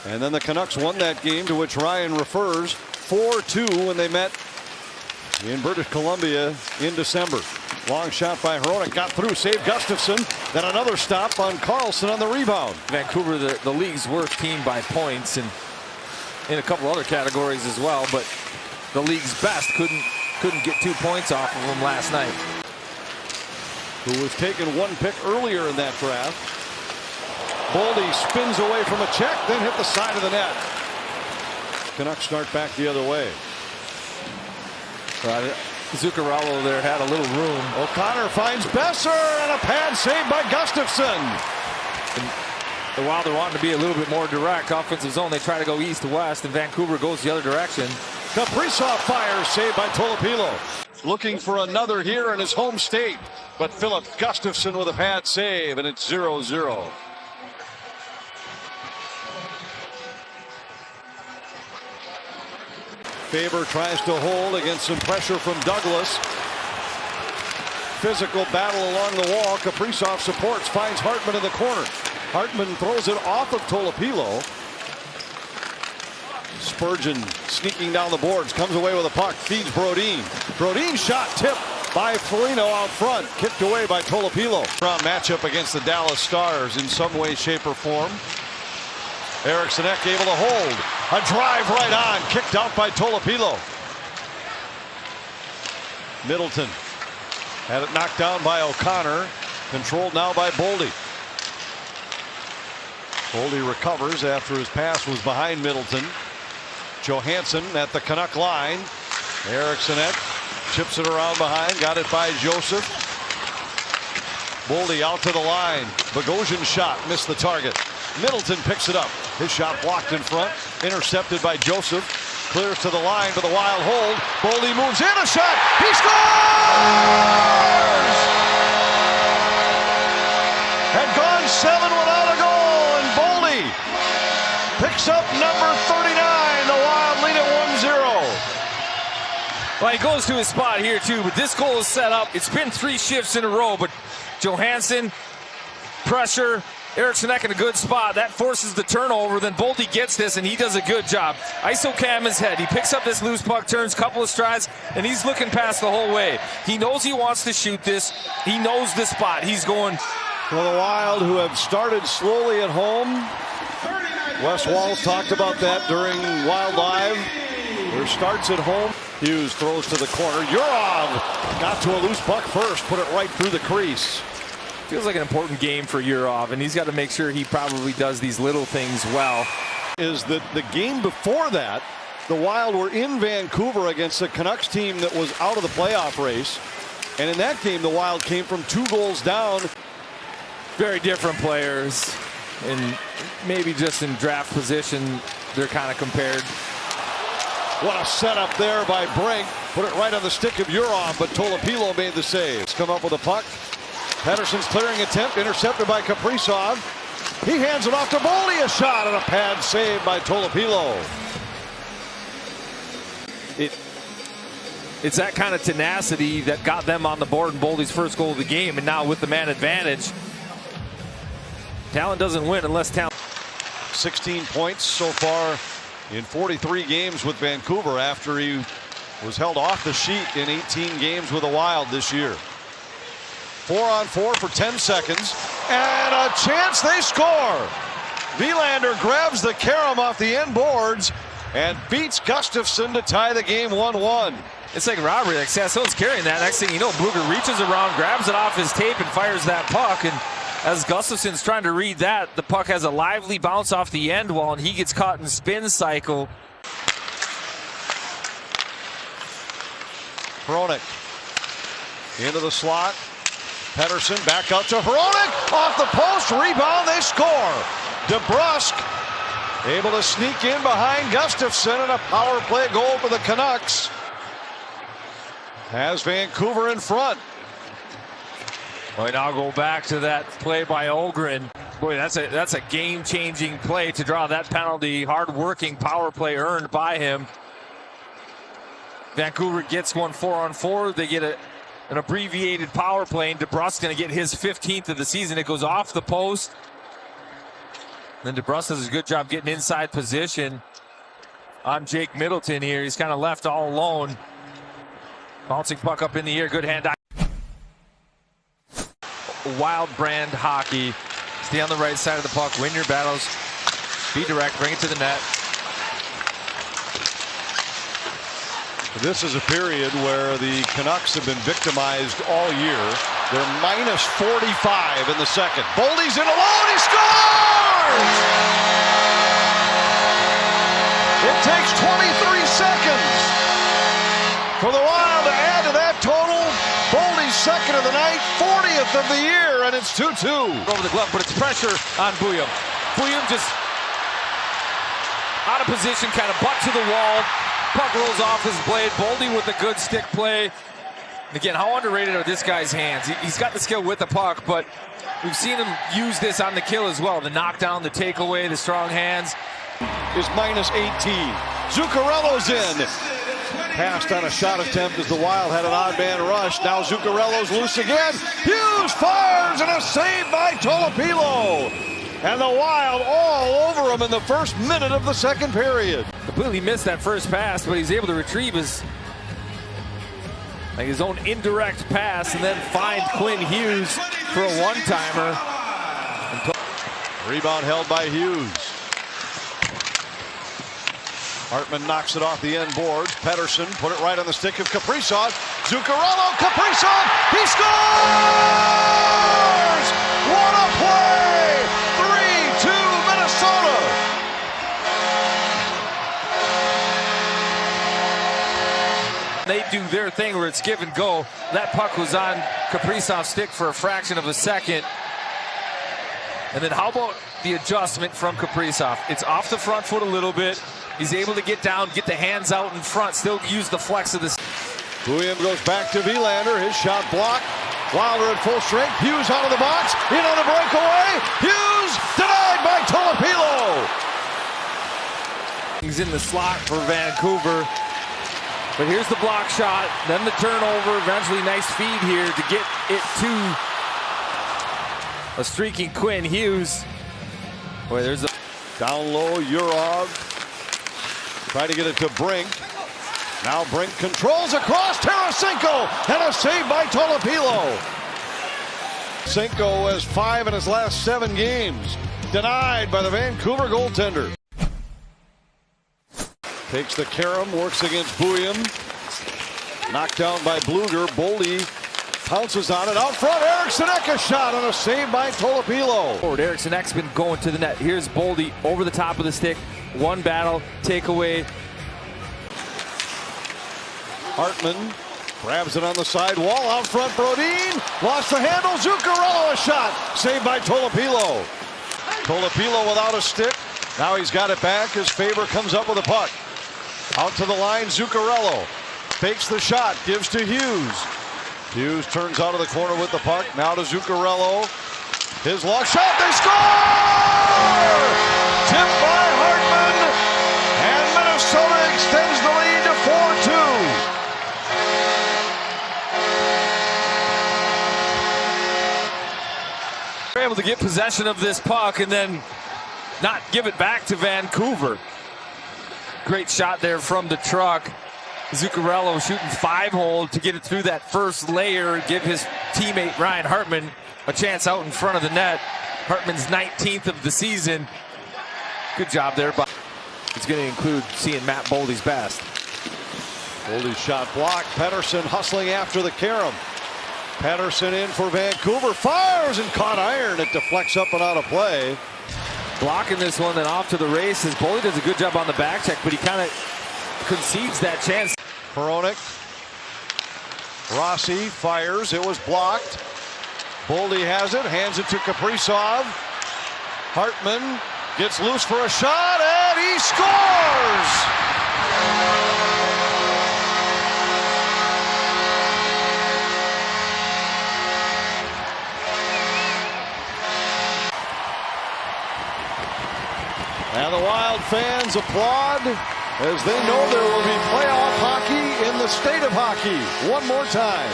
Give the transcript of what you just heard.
And then the Canucks won that game, to which Ryan refers, 4-2 when they met in British Columbia in December. Long shot by Hronek, got through, saved Gustafsson. Then another stop on Karlsson on the rebound. Vancouver, the league's worst team by points and in a couple other categories as well, but the league's best couldn't get 2 points off of them last night. Who was taken 1 pick earlier in that draft. Boldy spins away from a check, then hit the side of the net. Canucks start back the other way. Zuccarello there had a little room. O'Connor finds Besser, and a pad save by Gustafsson. The Wild are wanting to be a little bit more direct. Offensive zone, they try to go east to west, and Vancouver goes the other direction. Kaprizov fires, saved by Tolopilo. Looking for another here in his home state, but Philip Gustafsson with a pad save, and it's 0-0. Faber tries to hold against some pressure from Douglas. Physical battle along the wall. Kaprizov supports, finds Hartman in the corner. Hartman throws it off of Tolopilo. Spurgeon sneaking down the boards, comes away with a puck, feeds Brodin. Brodin shot tipped by Foligno out front, kicked away by Tolopilo. Round matchup against the Dallas Stars in some way, shape, or form. Eriksson Ek able to hold. A drive right on, kicked out by Tolopilo. Middleton had it knocked down by O'Connor, controlled now by Boldy. Boldy recovers after his pass was behind Middleton. Johansson at the Canuck line. Eriksson Ek chips it around behind, got it by Joseph. Boldy out to the line. Bogosian's shot missed the target. Middleton picks it up. His shot blocked in front, intercepted by Joseph. Clears to the line for the Wild hold. Boldy moves in, a shot. He scores! Had gone 7 without a goal, and Boldy picks up number 39. The Wild lead at 1-0. Well, he goes to his spot here too, but this goal is set up. It's been 3 shifts in a row, but Johansson, pressure, Eriksson Ek in a good spot. That forces the turnover. Then Boldy gets this, and he does a good job. ISO cam his head. He picks up this loose puck, turns a couple of strides, and he's looking past the whole way. He knows he wants to shoot this. He knows the spot. He's going. For the Wild, who have started slowly at home. Wes Walz talked about that during Wild Live. Their starts at home. Hughes throws to the corner. Yurov got to a loose puck first, put it right through the crease. Feels like an important game for Yurov, and he's got to make sure he probably does these little things well. Is that the game before that, the Wild were in Vancouver against a Canucks team that was out of the playoff race. And in that game, the Wild came from 2 goals down. Very different players, and maybe just in draft position, they're kind of compared. What a setup there by Brink. Put it right on the stick of Yurov, but Tolopilo made the save. Come up with a puck. Pedersen's clearing attempt, intercepted by Kaprizov. He hands it off to Boldy, a shot and a pad save by Tolopilo. It's that kind of tenacity that got them on the board in Boldy's first goal of the game, and now with the man advantage, talent doesn't win unless talent. 16 points so far in 43 games with Vancouver after he was held off the sheet in 18 games with the Wild this year. 4-on-4 for 10 seconds, and a chance they score. Wilander grabs the carom off the end boards and beats Gustafsson to tie the game 1-1. It's like robbery. Like Sassone's carrying that. Next thing you know, Bluger reaches around, grabs it off his tape, and fires that puck. And as Gustafsson's trying to read that, the puck has a lively bounce off the end wall, and he gets caught in spin cycle. Hronek into the slot. Pedersen back out to Hronek, off the post, rebound, they score. DeBrusk able to sneak in behind Gustafsson, and a power play goal for the Canucks has Vancouver in front. Boy, now go back to that play by Ogren. Boy, that's a game-changing play to draw that penalty. Hard-working power play earned by him. Vancouver gets one 4-on-4. They get an abbreviated power play, and DeBrusk's going to get his 15th of the season. It goes off the post. Then DeBrus does a good job getting inside position on Jake Middleton here. He's kind of left all alone. Bouncing puck up in the air, good hand. Wild brand hockey. Stay on the right side of the puck, win your battles, be direct, bring it to the net. This is a period where the Canucks have been victimized all year. They're minus 45 in the second. Boldy's in alone, he scores! It takes 23 seconds for the Wild to add to that total. Boldy's second of the night, 40th of the year, and it's 2-2. Over the glove, but it's pressure on Bouillon. Bouillon just out of position, kind of butt to the wall. Puck rolls off his blade. Boldy with a good stick play. Again, how underrated are this guy's hands? He's got the skill with the puck, but we've seen him use this on the kill as well. The knockdown, the takeaway, the strong hands. Is minus 18. Zuccarello's in. Passed on a shot attempt as the Wild had an odd man rush. Now Zuccarello's loose again. Hughes fires and a save by Tolopilo. And the Wild all over him in the first minute of the second period. Completely missed that first pass, but he's able to retrieve his own indirect pass and then find Quinn Hughes for a one-timer. Rebound held by Hughes. Hartman knocks it off the end boards. Pettersson put it right on the stick of Kaprizov. Zuccarello, Kaprizov, he scores! What a play! 3-2 Minnesota. They do their thing where it's give and go. That puck was on Kaprizov's stick for a fraction of a second. And then how about the adjustment from Kaprizov? It's off the front foot a little bit. He's able to get down, get the hands out in front, still use the flex of this. Bouillon goes back to Wilander. His shot blocked. Wilder at full strength. Hughes out of the box. In on the breakaway. Hughes denied by Tolopilo. He's in the slot for Vancouver. But here's the block shot. Then the turnover. Eventually nice feed here to get it to a streaking Quinn Hughes. Boy, there's a down low. Urov. Try to get it to Brink. Now Brink controls across Tarasenko and a save by Tolopilo. Senko has 5 in his last 7 games. Denied by the Vancouver goaltender. Takes the carom, works against Bouillon. Knocked down by Bluger. Boldy pounces on it. Out front, Eriksson Ek a shot on a save by Tolopilo. Eriksson Ek's been going to the net. Here's Boldy over the top of the stick. One battle, takeaway. Hartman grabs it on the side wall. Out front, Brodin. Lost the handle. Zuccarello a shot. Saved by Tolopilo. Tolopilo without a stick. Now he's got it back as Faber comes up with a puck. Out to the line, Zuccarello. Takes the shot, gives to Hughes. Hughes turns out of the corner with the puck. Now to Zuccarello. His long shot, they score! Tipped by Hartman. And Minnesota extends the lead to 4-2. They're able to get possession of this puck and then not give it back to Vancouver. Great shot there from the truck. Zuccarello shooting 5-hole to get it through that first layer, give his teammate Ryan Hartman a chance out in front of the net. Hartman's 19th of the season. Good job there. But it's going to include seeing Matt Boldy's best. Boldy's shot blocked. Pettersson hustling after the carom. Pettersson in for Vancouver. Fires and caught iron. It deflects up and out of play. Blocking this one, then off to the races. Boldy does a good job on the back check, but he kind of concedes that chance. Hronek. Rossi fires. It was blocked. Boldy has it. Hands it to Kaprizov. Hartman gets loose for a shot, and he scores! And the Wild fans applaud as they know there will be playoff hockey in the state of hockey. One more time.